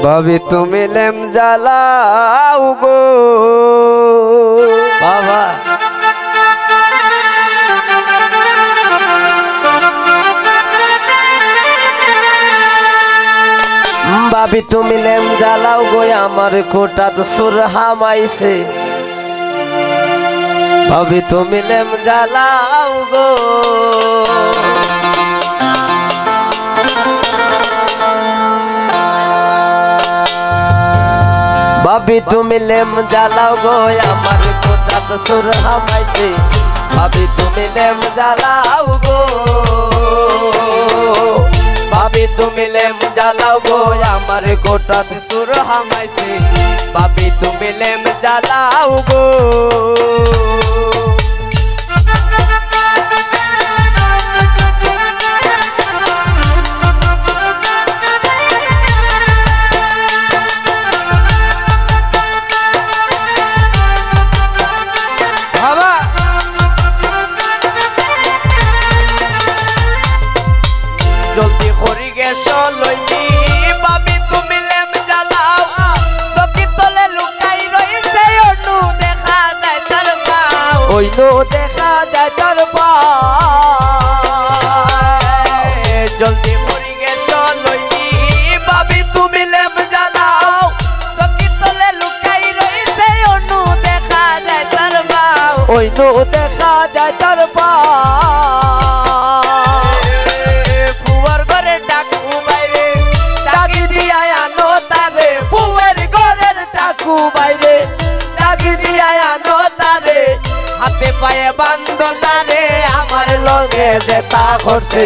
ভাবি তুমি লেম জ্বালাও গো বাবা, ভাবি তুমি লেম জ্বালাও গো আমার কোটাত সুর হামাইছে। ভাবি তুমি লেম জ্বালাও গো, ভাবি তুমি লেম জ্বালাও গো আমার কোটাত সুর হামাইছে। ভাবি তুমি লেম জ্বালাও গো, ভাবি তুমি লেম জ্বালাও গো আমার কোটাত সুর হামাইছে। ভাবি তুমি লেম জ্বালাও গো, জলদি খড়ি গ্যাস লইনি। ভাবি তুমি লেম জ্বালাও, চকি তলে লুকাই রইছে অন্য দেখা যায় তার পাও, অন্য দেখা যায় তার পাও। জলদি খড়ি গ্যাস লইনি। ভাবি তুমি লেম জ্বালাও, চকি তলে লুকাই রইছে অন্য দেখা যায় তার পাও, অন্য দেখা যায় তার পাও। বাইরে ডাকি দিয়া আনো তারে, হাতে পায়ে বান্ধ তারে, আমার লগে যেতা করছে।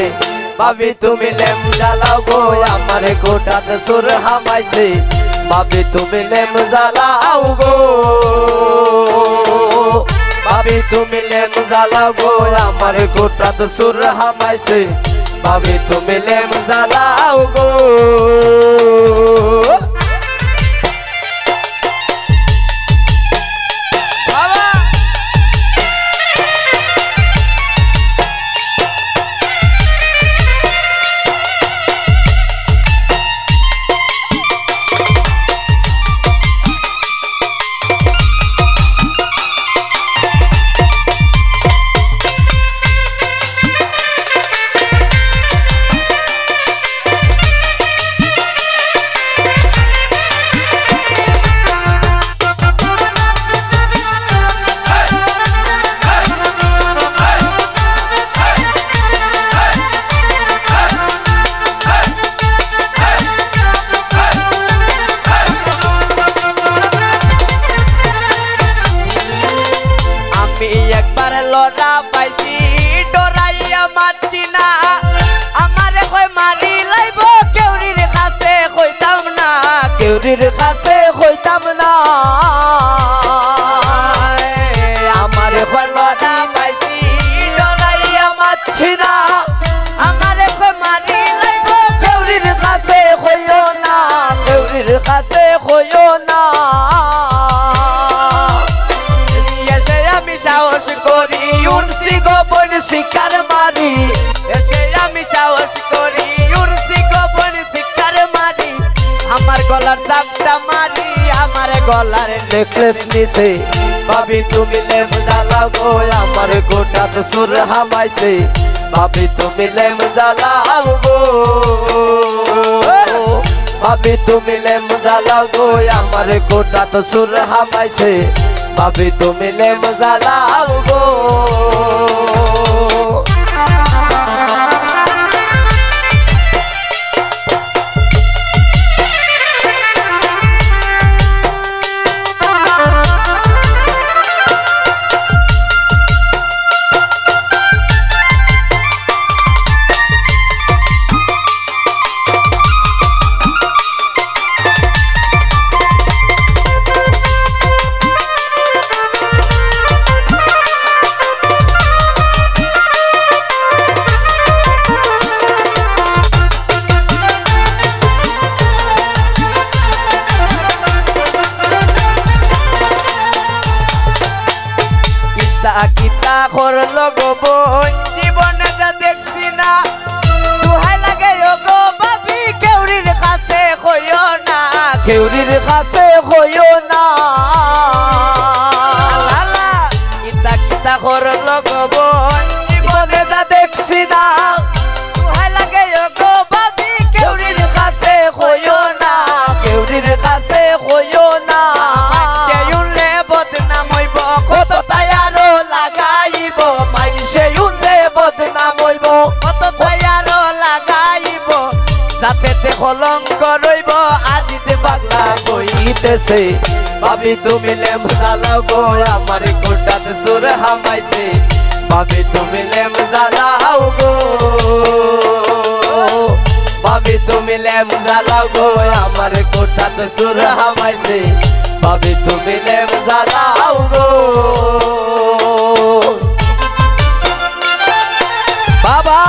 ভাবি তুমি লেম জ্বালাও গো আমার কোটাত সুর হামাইছে। ভাবি তুমি লেম জ্বালাও গো, ভাবি তুমি লেম জ্বালাও গো আমার কোটাত সুর হামাইছে। ভাবি তুমি লেম জ্বালাও গো, লড়া পাইছি ডরাইয়া মারছি না, আমারে কই মারি লাইব কেউরির কাছে কইতাম না, কেউরির কাছে কইতাম না। আমারে কই লড়া পাইছি ডরাইয়া মারছি না, আমারে কই মারি লাইব কেউরির কাছে কইও না, কেউরির কাছে কইও না। এসে আমি সাহস করি উড়ছি গোপন শিকার মারি, এসে আমি সাহস করি উড়ছি গোপন শিকার মারি। আমার গলার দাগটা মারি, আমার গলার নেকলেস নিছে। ভাবি তুমি লেম জ্বালাও গো আমার কোটাত সুর হামাইছে। ভাবি তুমি লেম জ্বালাও গো, ভাবি তুমি লেম জ্বালাও গো আমার কোটাত সুর হামাইছে। ভাবি তুমি লেম জ্বালাও গো, কেউরির কাছে হইও না লালা কিতা কিতা করল গোবন জীবনে যা দেখছি না তুহাই লাগে গো ভাবি কেউরির কাছে হইও না কেউরির কাছে হইও না সে উনলে বদনাম হইব কত তায়ারো লাগাইব মাইসে উনলে বদনাম হইব কত তায়ারো লাগাইব যাতে কলঙ্ক রইব আজিতে পাগলা কইতেছে ভাবি তুমি লেম জ্বালাও গো আমার কোটাতে সুর হামাইছে ভাবি তুমি লেম জ্বালাও গো ভাবি তুমি লেম জ্বালাও গো আমার কোটাতে সুর হামাইছে ভাবি তুমি লেম জ্বালাও গো বাবা